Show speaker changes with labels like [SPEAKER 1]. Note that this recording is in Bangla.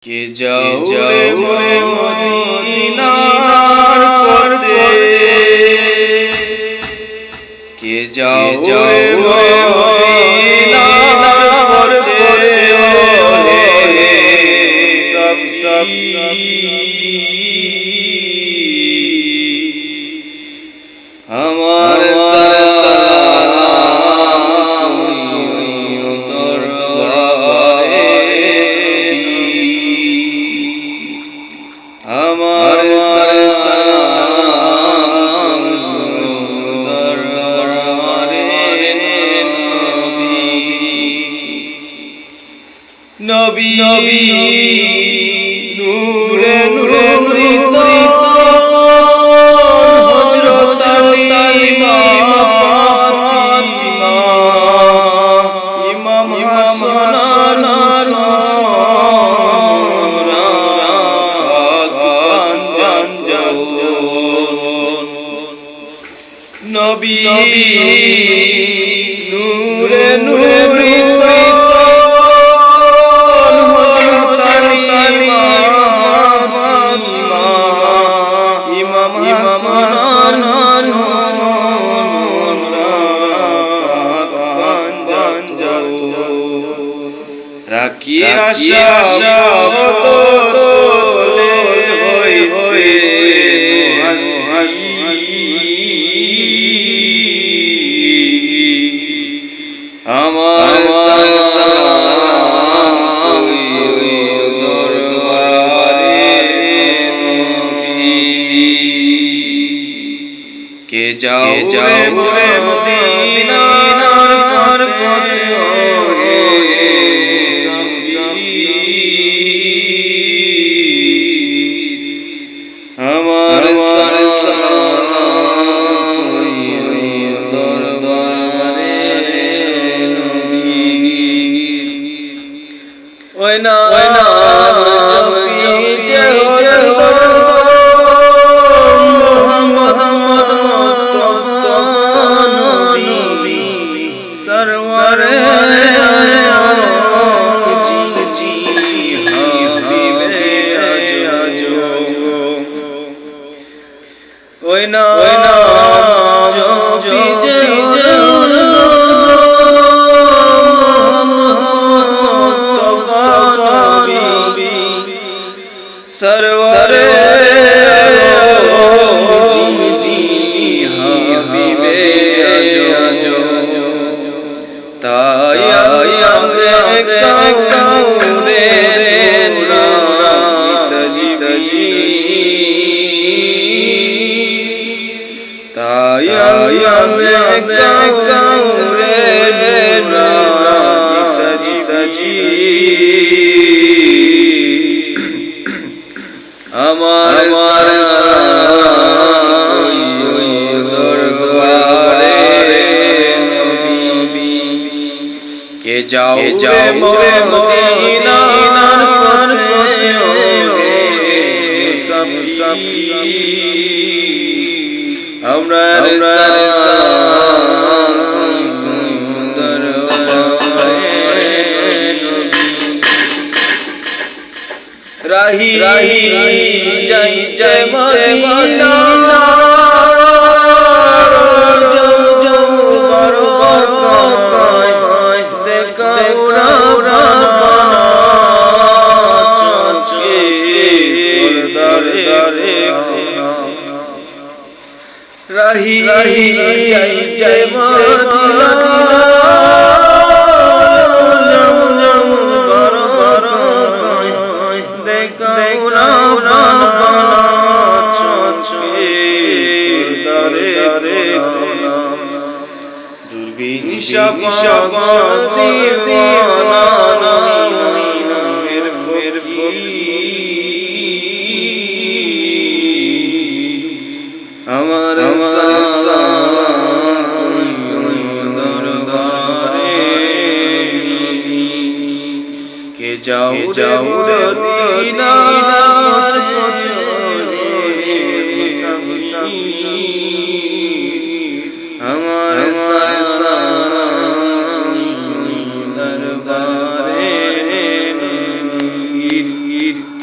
[SPEAKER 1] কে যাও রে মদিনার পথে, কে যাও রে মদিনার পথে, সব সব আমার নবী নবী নূরে নূরে নূরিত হযরত আলিমা ফাতিমা ইমাম হাসান আর নবী নূরে নূরে নূরিত রাখি আশা তোলে হই হই আমার দরবারে কে যাও রে মদিনার পথে, আমার দরবারে ওই না মোহাম্মদ মুস্তাফা নবী সরওয়ারে ওই না জপি যে মুস্তাফা নবী সরওয়ারে জি হাবিবে আজো তাই কাউরে তজি তাই কাউরে তজি আমার দরবারে কে যাও রে মদিনার পথে, সব সব আমরা রাহি যাই জয় মদিনা রাহি যাই জয় মদিনা আমার দরবারে কে যাও রে মদিনার পথে, আমার দরবারে তীর